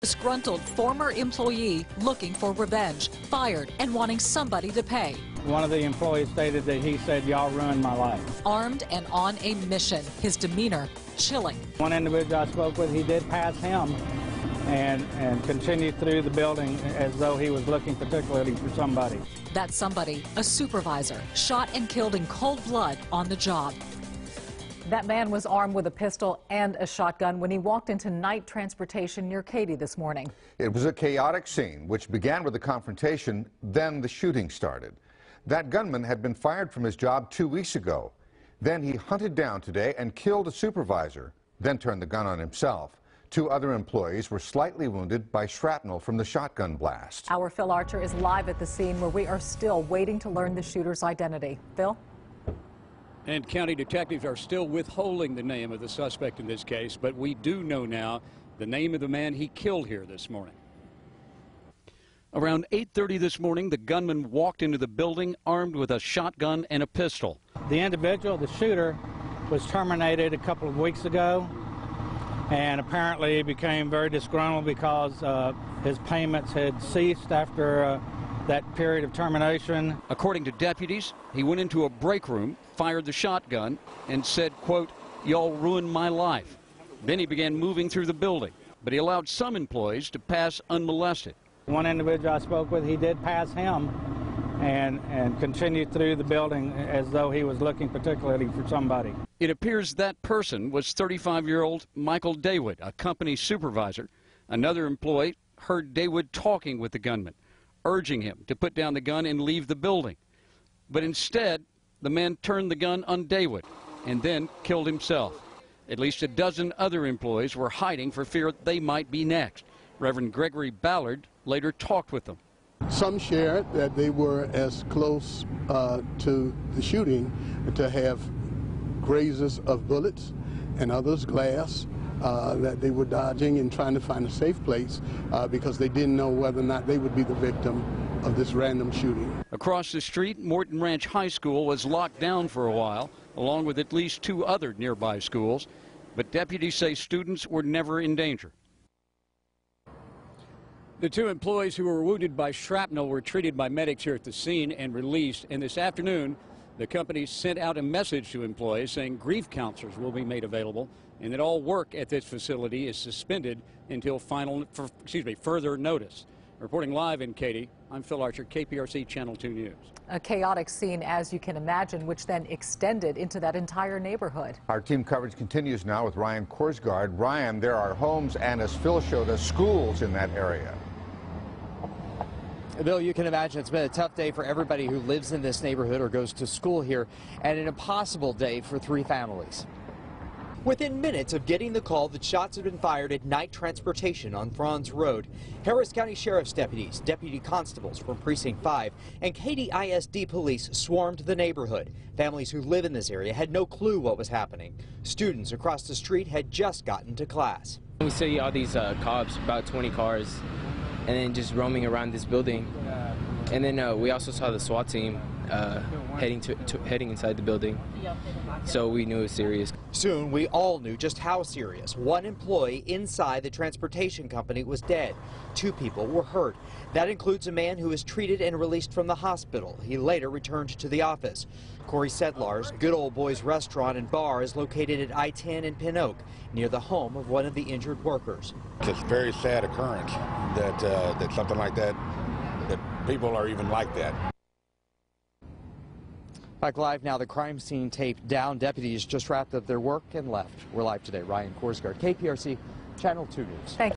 Disgruntled former employee looking for revenge, fired and wanting somebody to pay. One of the employees stated that he said, "Y'all ruined my life." Armed and on a mission, his demeanor chilling. One individual I spoke with, he did pass him and continued through the building as though he was looking particularly for somebody. That somebody, a supervisor, shot and killed in cold blood on the job. That man was armed with a pistol and a shotgun when he walked into night transportation near Katy this morning. It was a chaotic scene, which began with a confrontation, then the shooting started. That gunman had been fired from his job 2 weeks ago. Then he hunted down today and killed a supervisor, then turned the gun on himself. 2 other employees were slightly wounded by shrapnel from the shotgun blast. Our Phil Archer is live at the scene where we are still waiting to learn the shooter's identity. Phil? And county detectives are still withholding the name of the suspect in this case, but we do know now the name of the man he killed here this morning. Around 8:30 this morning, the gunman walked into the building armed with a shotgun and a pistol. The individual, the shooter, was terminated a couple of weeks ago and apparently became very disgruntled because his payments had ceased after that period of termination. According to deputies, he went into a break room, fired the shotgun, and said, quote, "Y'all ruined my life." Then he began moving through the building, but he allowed some employees to pass unmolested. One individual I spoke with, he did pass him and continued through the building as though he was looking particularly for somebody. It appears that person was 35-year-old Michael Daywood, a company supervisor. Another employee heard Daywood talking with the gunman, urging him to put down the gun and leave the building. But instead, the man turned the gun on Daywood and then killed himself. At least a dozen other employees were hiding for fear they might be next. Reverend Gregory Ballard later talked with them. Some shared that they were as close to the shooting to have grazes of bullets and others glass, that they were dodging and trying to find a safe place because they didn't know whether or not they would be the victim of this random shooting. Across the street, Morton Ranch High School was locked down for a while, along with at least 2 other nearby schools, but deputies say students were never in danger. The 2 employees who were wounded by shrapnel were treated by medics here at the scene and released, and this afternoon the company sent out a message to employees saying grief counselors will be made available and that all work at this facility is suspended until further notice. Reporting live in Katy, I'm Phil Archer, KPRC Channel 2 News. A chaotic scene, as you can imagine, which then extended into that entire neighborhood. Our team coverage continues now with Ryan Korsgaard. Ryan, there are homes and, as Phil showed us, schools in that area. Bill, you can imagine it's been a tough day for everybody who lives in this neighborhood or goes to school here, and an impossible day for 3 families. Within minutes of getting the call that shots had been fired at night transportation on Franz Road, Harris County Sheriff's deputies, deputy constables from Precinct 5, and Katy ISD police swarmed the neighborhood. Families who live in this area had no clue what was happening. Students across the street had just gotten to class. We see all these cops, about 20 cars, and then just roaming around this building. And then we also saw the SWAT team heading inside the building, so we knew it was serious. Soon we all knew just how serious. 1 employee inside the transportation company was dead. 2 people were hurt. That includes a man who was treated and released from the hospital. He later returned to the office. Corey Sedlar's Good Old Boys restaurant and bar is located at I-10 in Pin Oak, near the home of one of the injured workers. It's a very sad occurrence that something like that people are even like that. Back live now, the crime scene taped down. Deputies just wrapped up their work and left. We're live today. Ryan Korsgaard, KPRC Channel 2 News. Thank you.